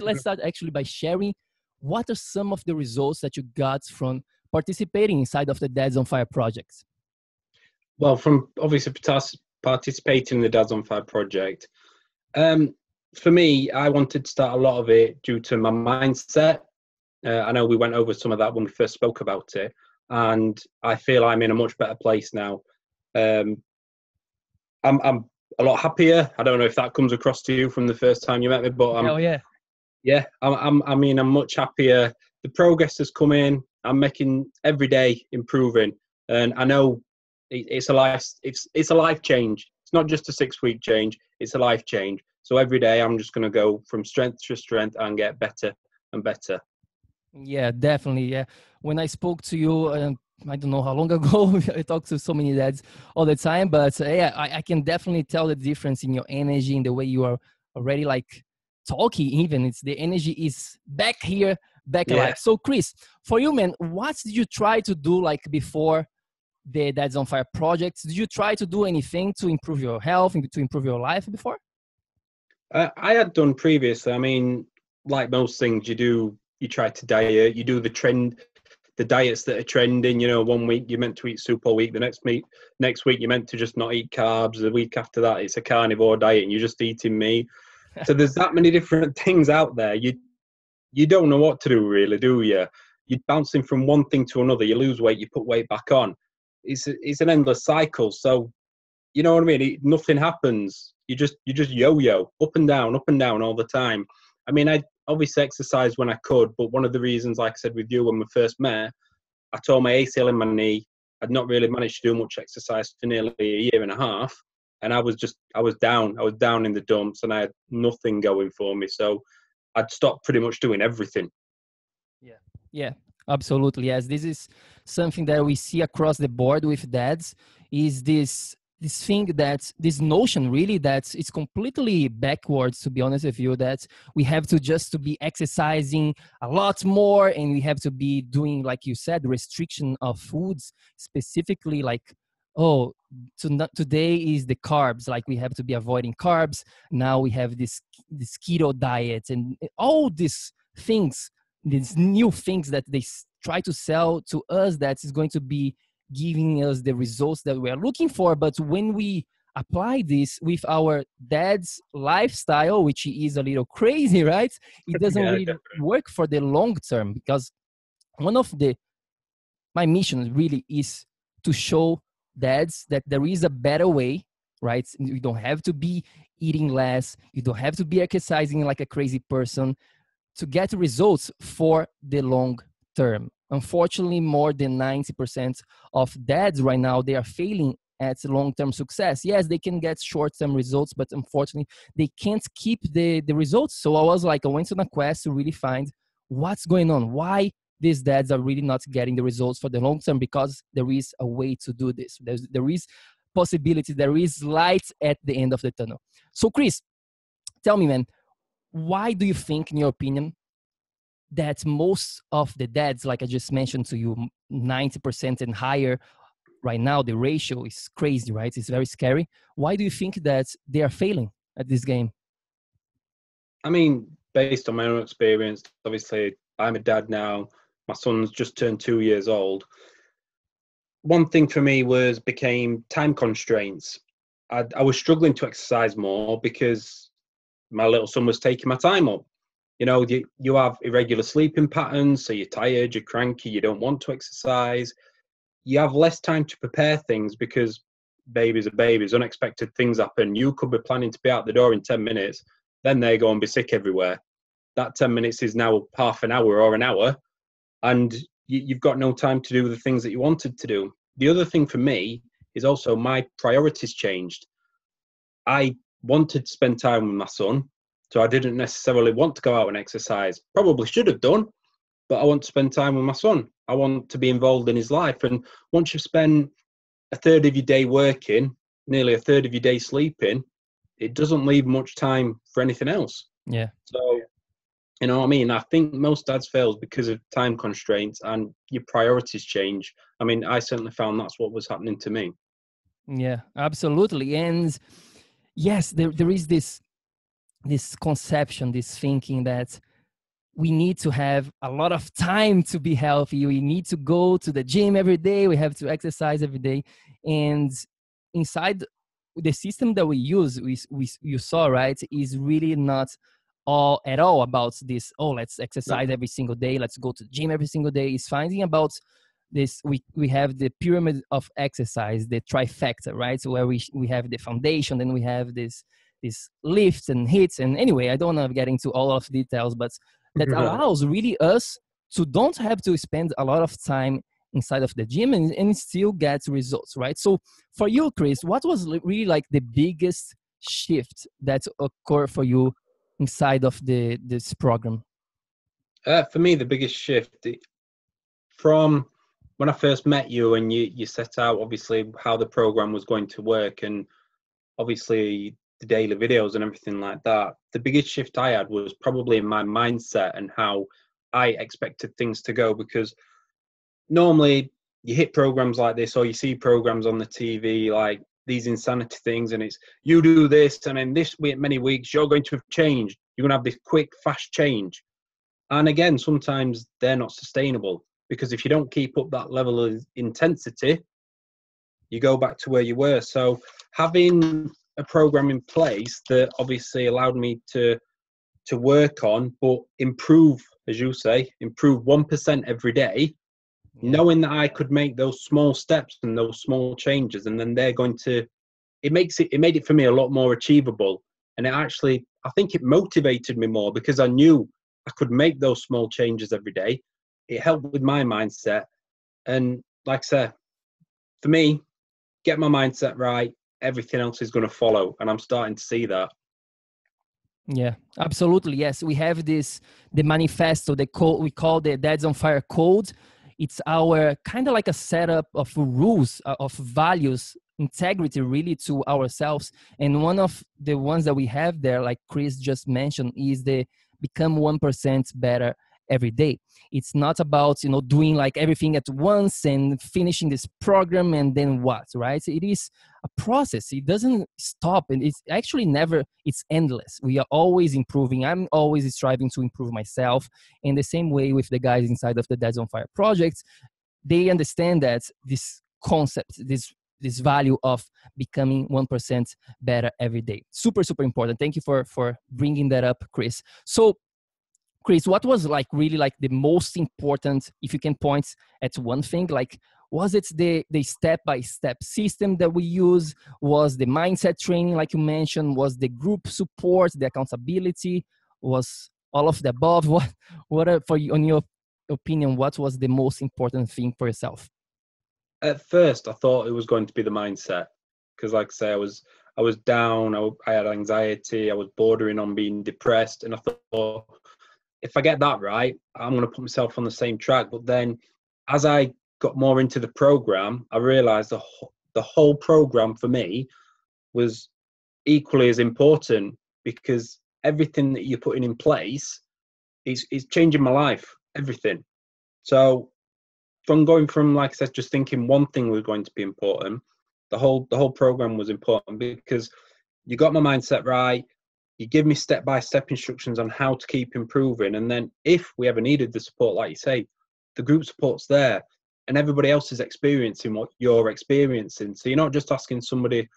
let's start actually by sharing what are some of the results that you got from participating inside of the Dads on Fire projects. Well, from obviously participating in the Dads on Fire project, for me, I wanted to start a lot of it due to my mindset. I know we went over some of that when we first spoke about it, and I feel I'm in a much better place now. I'm a lot happier. I don't know if that comes across to you from the first time you met me, but I'm much happier. The progress has come in. I'm making every day improving, and I know it's a life change. It's not just a 6-week change. It's a life change. So every day I'm just going to go from strength to strength and get better and better. Yeah, definitely. Yeah. When I spoke to you, I don't know how long ago, I talk to so many dads all the time, but I can definitely tell the difference in your energy, in the way you are already like talking even. It's the energy is back here, back alive. So Chris, for you, man, what did you try to do like before the Dads on Fire projects? Did you try to do anything to improve your health, to improve your life before? I had done previously. I mean, like most things you do, you try to diet, you do the diets that are trending. You know, 1 week you're meant to eat soup all week, the next week you're meant to just not eat carbs, the week after that it's a carnivore diet and you're just eating meat. So there's that many different things out there. You don't know what to do really, do you? You're bouncing from one thing to another. You lose weight, you put weight back on. It's an endless cycle. So you know what I mean? Nothing happens. You just yo-yo up and down all the time. I mean, I obviously exercised when I could, but one of the reasons, like I said with you when we first met, I tore my ACL in my knee. I'd not really managed to do much exercise for nearly a year and a half, and I was down. I was down in the dumps, and I had nothing going for me. So I'd stopped pretty much doing everything. Yeah, absolutely. Yes, this is something that we see across the board with dads. Is this notion really that it's completely backwards, to be honest with you, that we have to be exercising a lot more, and we have to be doing, like you said, restriction of foods, specifically like, today is the carbs, like we have to be avoiding carbs. Now we have this keto diet and all these things, these new things that they try to sell to us, that is going to be giving us the results that we are looking for. But when we apply this with our dad's lifestyle, which is a little crazy, right? It doesn't really work for the long term, because one of my missions really is to show dads that there is a better way, right? You don't have to be eating less. You don't have to be exercising like a crazy person to get results for the long term. Unfortunately, more than 90% of dads right now, they are failing at long-term success. Yes, they can get short-term results, but unfortunately, they can't keep the results. So I went on a quest to really find what's going on, why these dads are really not getting the results for the long term, because there is a way to do this. There is possibility, there is light at the end of the tunnel. So Chris, tell me, man, why do you think, in your opinion, that most of the dads, like I just mentioned to you, 90% and higher right now, the ratio is crazy, right? It's very scary. Why do you think that they are failing at this game? I mean, based on my own experience, obviously I'm a dad now. My son's just turned 2 years old. One thing for me became time constraints. I was struggling to exercise more because my little son was taking my time up. You know, you have irregular sleeping patterns, so you're tired, you're cranky, you don't want to exercise. You have less time to prepare things because babies are babies, unexpected things happen. You could be planning to be out the door in 10 minutes, then they go and be sick everywhere. That 10 minutes is now half an hour or an hour, and you've got no time to do the things that you wanted to do. The other thing for me is also my priorities changed. I wanted to spend time with my son, so I didn't necessarily want to go out and exercise. Probably should have done, but I want to spend time with my son. I want to be involved in his life. And once you've spent a third of your day working, nearly a third of your day sleeping, it doesn't leave much time for anything else. Yeah. So, you know what I mean? I think most dads fail because of time constraints and your priorities change. I mean, I certainly found that's what was happening to me. Yeah, absolutely. And yes, there is this this conception, this thinking that we need to have a lot of time to be healthy. We need to go to the gym every day. We have to exercise every day. And inside the system that we use, you saw, right, is really not all at all about this, oh, let's No. exercise every single day. Let's go to the gym every single day. It's finding about this. We have the pyramid of exercise, the trifecta, right? So where we have the foundation, then we have this lifts and hits. And anyway, I don't want to get into all of the details, but that allows really us to don't have to spend a lot of time inside of the gym and still get results, right? So for you, Chris, what was really like the biggest shift that occurred for you inside of this program? For me, the biggest shift from when I first met you and you set out obviously how the program was going to work and obviously the daily videos and everything like that, the biggest shift I had was probably in my mindset and how I expected things to go, because normally you hit programs like this or you see programs on the TV like these insanity things, and it's you do this and in this week, many weeks you're going to have changed, you're going to have this quick fast change. And again, sometimes they're not sustainable, because if you don't keep up that level of intensity, you go back to where you were. So having a program in place that obviously allowed me to work on, but improve, as you say, improve 1% every day, Yeah. knowing that I could make those small steps and those small changes, and then they're going to, it made it for me a lot more achievable. And it actually, I think it motivated me more because I knew I could make those small changes every day. It helped with my mindset. And like I said, for me, get my mindset right, everything else is going to follow. And I'm starting to see that. Yeah, absolutely. Yes, we have the manifesto, the code we call the Dads on Fire code. It's our kind of like a setup of rules, of values, integrity really to ourselves. And one of the ones that we have there, like Chris just mentioned, is the become 1% better every day. It's not about, doing like everything at once and finishing this program and then what, right? It is a process. It doesn't stop, and it's actually never, it's endless. We are always improving. I'm always striving to improve myself. In the same way with the guys inside of the Dads on Fire project, they understand that this concept, this value of becoming 1% better every day, super super important. Thank you for bringing that up, Chris. So Chris, what was like really like the most important, if you can point at one thing, like was it the step-by-step system that we use? Was the mindset training, like you mentioned? Was the group support, the accountability? Was all of the above? What are, for you, on your opinion, what was the most important thing for yourself? At first, I thought it was going to be the mindset, because, like I say, I was down. I had anxiety. I was bordering on being depressed, and I thought, if I get that right, I'm going to put myself on the same track. But then, as I got more into the program, I realised the whole program for me was equally as important, because everything that you're putting in place is changing my life. Everything. So from going from, like I said, just thinking one thing was going to be important, the whole program was important, because you got my mindset right. You give me step-by-step instructions on how to keep improving, and then if we ever needed the support, like you say, the group support's there, and everybody else is experiencing what you're experiencing. So you're not just asking somebody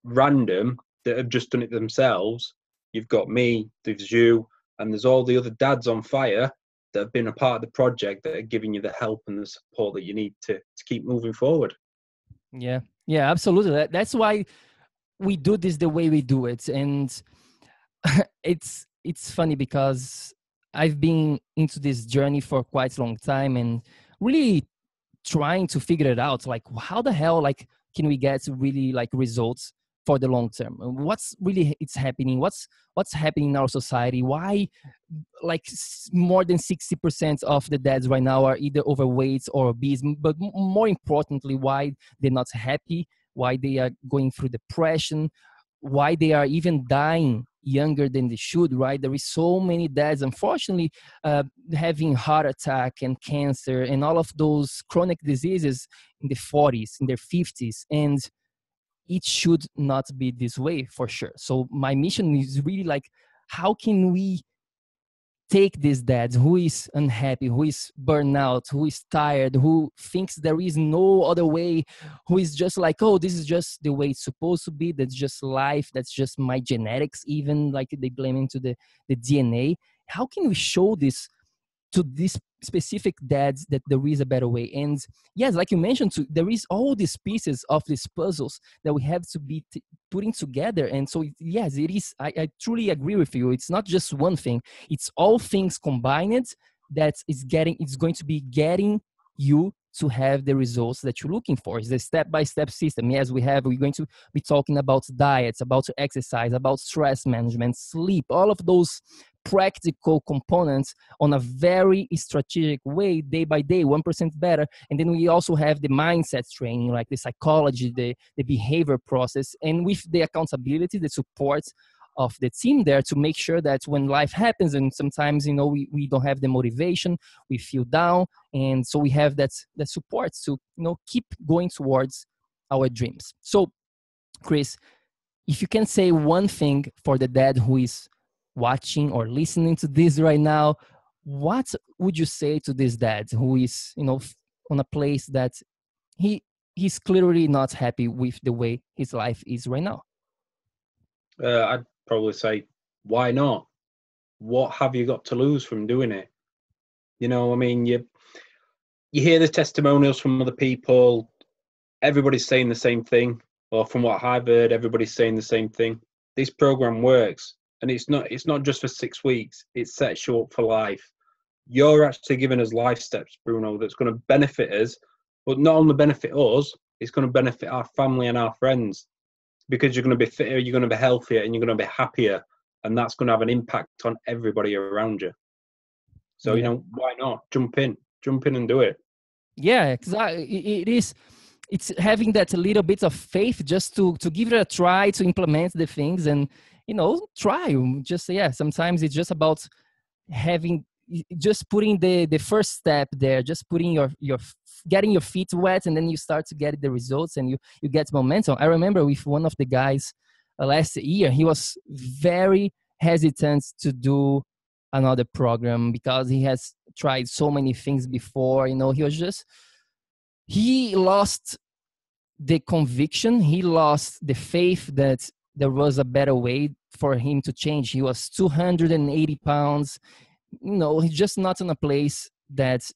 random that have just done it themselves. You've got me, there's you, and there's all the other dads on fire that have been a part of the project that are giving you the help and the support that you need to keep moving forward. Yeah, yeah, absolutely. That's why we do this the way we do it. And it's funny because I've been into this journey for quite a long time and really trying to figure it out, like how the hell like can we get really like results for the long term? What's really it's happening? What's happening in our society? Why like more than 60% of the dads right now are either overweight or obese? But more importantly, why they're not happy? Why they are going through depression? Why they are even dying younger than they should, right? There is so many dads, unfortunately, having heart attack and cancer and all of those chronic diseases in the 40s, in their 50s. And it should not be this way for sure. So my mission is really like how can we take these dads who is unhappy, who is burnout, who is tired, who thinks there is no other way, who is just like, oh, this is just the way it's supposed to be, that's just life, that's just my genetics, even like they blame into the DNA. How can we show this to these specific dads that there is a better way? And yes, like you mentioned too, there is all these pieces of these puzzles that we have to be putting together. And so yes, it is, I truly agree with you, it's not just one thing, it's all things combined that is getting, it's going to be getting you to have the results that you're looking for. It's a step-by-step system. Yes, we're going to be talking about diets, about exercise, about stress management, sleep, all of those practical components on a very strategic way, day by day, 1% better. And then we also have the mindset training, like the psychology, the behavior process, and with the accountability, the support of the team there to make sure that when life happens, and sometimes, we don't have the motivation, we feel down. And so we have that support to, keep going towards our dreams. So, Chris, if you can say one thing for the dad who is watching or listening to this right now, what would you say to this dad who is, on a place that he's clearly not happy with the way his life is right now? I'd probably say, why not? What have you got to lose from doing it? I mean, you hear the testimonials from other people. Everybody's saying the same thing, or from what I've heard, everybody's saying the same thing. This program works, and it's not just for 6 weeks. It sets you up for life. You're actually giving us life steps, Bruno, that's going to benefit us, but not only benefit us, it's going to benefit our family and our friends, because you're going to be fitter, you're going to be healthier, and you're going to be happier, and that's going to have an impact on everybody around you. So, Yeah. Why not jump in and do it? Yeah, exactly. It's having that little bit of faith just to give it a try, to implement the things, and try. Just, yeah, sometimes it's just about having, just putting the first step there, just putting your getting your feet wet, and then you start to get the results, and you get momentum. I remember with one of the guys last year, he was very hesitant to do another program because he has tried so many things before. He lost the conviction, he lost the faith that there was a better way for him to change. He was 280 pounds. He's just not in a place that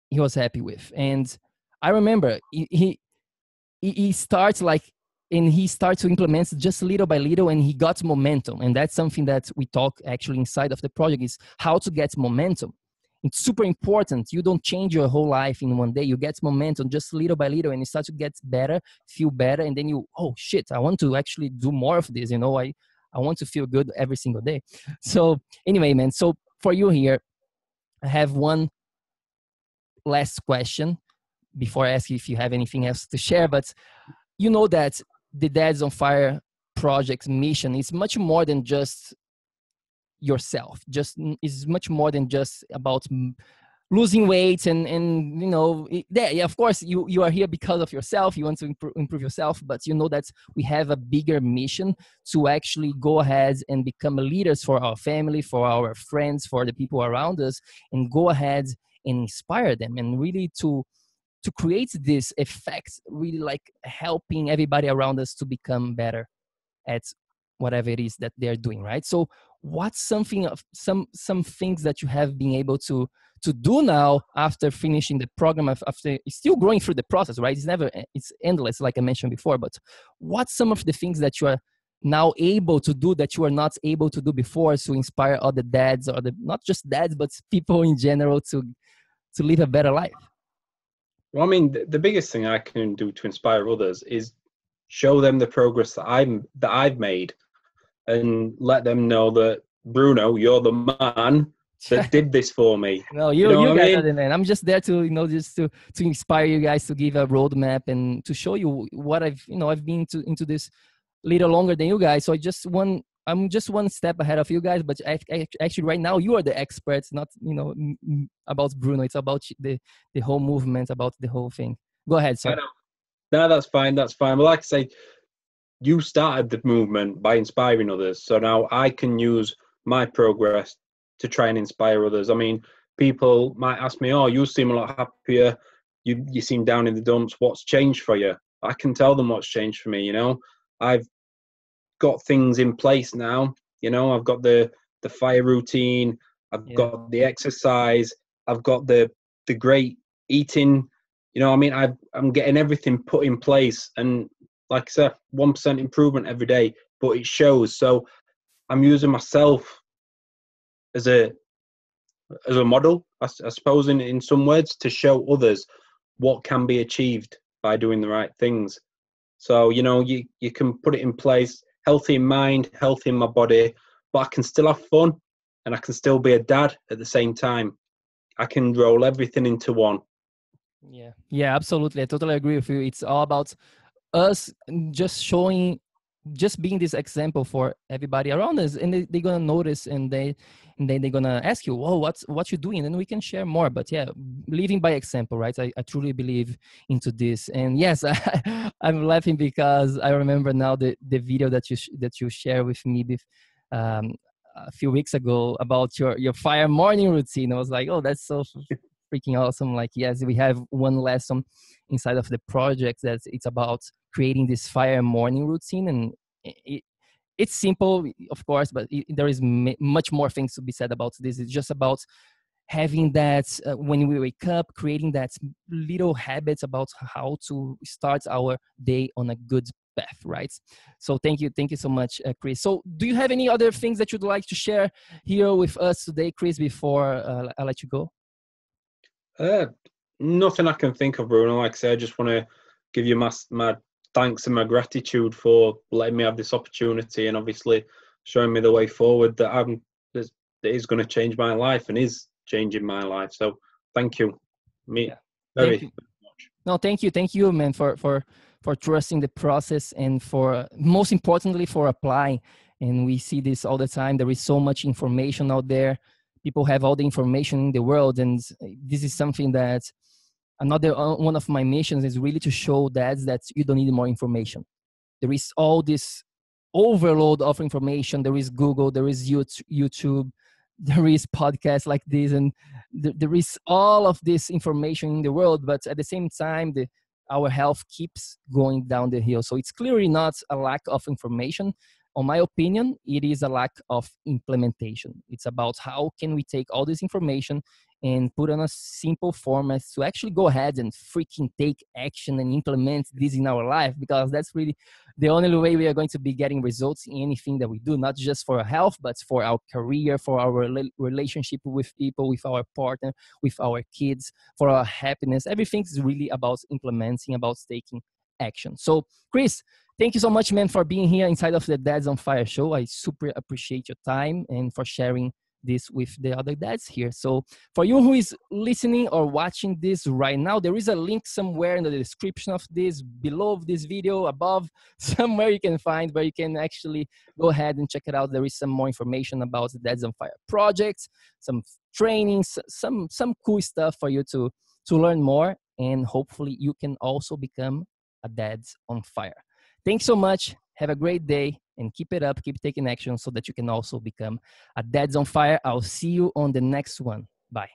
he was happy with. And I remember he starts like, and he starts to implement just little by little, and he got momentum. And that's something that we talk actually inside of the project, is how to get momentum. It's super important. You don't change your whole life in one day. You get momentum just little by little, and you start to get better, feel better, and then oh shit, I want to actually do more of this. I want to feel good every single day. So anyway, man, so for you here, I have one last question before I ask you if you have anything else to share. But you know that the Dads on Fire project's mission is much more than just yourself. Just is much more than just about losing weight and yeah, of course you are here because of yourself. You want to improve yourself, but you know that we have a bigger mission to actually go ahead and become leaders for our family, for our friends, for the people around us, and go ahead and inspire them, and really to create this effect, really like helping everybody around us to become better at whatever it is that they're doing, right? So what's some things that you have been able to do now after finishing the program, after it's still growing through the process, right? It's endless, like I mentioned before, but what's some of the things that you are now able to do that you were not able to do before, to inspire other dads, or not just dads, but people in general to live a better life? Well, I mean, the biggest thing I can do to inspire others is show them the progress that I've made, and let them know that, Bruno, you're the man that did this for me. No, you know you what I guys mean? are the man. I'm just there to just to inspire you guys, to give a roadmap and to show you what I've been into this little longer than you guys. So I'm just one step ahead of you guys, but actually right now you are the experts, not about Bruno. It's about the whole movement, about the whole thing. Go ahead, sir. No, that's fine. That's fine. Well, like I say, you started the movement by inspiring others. So now I can use my progress to try and inspire others. I mean, people might ask me, "Oh, you seem a lot happier. You seem down in the dumps. What's changed for you?" I can tell them what's changed for me. You know, I've got things in place now. You know, I've got the fire routine. I've Yeah. got the exercise. I've got the great eating. You know, I mean, I'm getting everything put in place, and like I said, 1% improvement every day, but it shows. So I'm using myself as a model, I suppose, in some words, to show others what can be achieved by doing the right things. So, you know, you can put it in place, healthy in mind, healthy in my body, but I can still have fun and I can still be a dad at the same time. I can roll everything into one. Yeah. Yeah, absolutely. I totally agree with you. It's all about us just showing, just being this example for everybody around us, and they're gonna notice, and then they're gonna ask you, "Whoa, what you doing?" And we can share more. But yeah, living by example, right? I truly believe into this. And yes, I'm laughing because I remember now the video that you share with me um, a few weeks ago about your fire morning routine. I was like, oh, that's so freaking awesome. Like, yes, we have one lesson inside of the project that it's about creating this fire morning routine, and it's simple, of course, but there is much more things to be said about this. It's just about having that when we wake up, creating that little habits about how to start our day on a good path, right? So thank you so much, Chris. So do you have any other things that you'd like to share here with us today, Chris, before I let you go? Uh, Nothing I can think of, Bruno. Like I say, I just want to give you my thanks and my gratitude for letting me have this opportunity, and obviously showing me the way forward that is going to change my life and is changing my life. So thank you, me Yeah, thank very you. much. No, thank you, man, for trusting the process, and for most importantly for applying. And we see this all the time. There is so much information out there. People have all the information in the world, and this is something that another one of my missions is really to show dads that you don't need more information. There is all this overload of information. There is Google, there is YouTube, there is podcasts like this, and there is all of this information in the world. But at the same time, our health keeps going down the hill. So it's clearly not a lack of information. On my opinion, it is a lack of implementation. It's about how can we take all this information and put on a simple format to actually go ahead and freaking take action and implement this in our life, because that's really the only way we are going to be getting results in anything that we do, not just for our health, but for our career, for our relationship with people, with our partner, with our kids, for our happiness. Everything is really about implementing, about taking action. So, Chris, thank you so much, man, for being here inside of the Dads on Fire show. I super appreciate your time and for sharing this with the other dads here. So for you who is listening or watching this right now, there is a link somewhere in the description of this, below this video, above, somewhere you can find where you can actually go ahead and check it out. There is some more information about the Dads on Fire project, some trainings, some cool stuff for you to learn more, and hopefully you can also become a Dads on Fire. Thanks so much. Have a great day and keep it up. Keep taking action so that you can also become a Dads on Fire. I'll see you on the next one. Bye.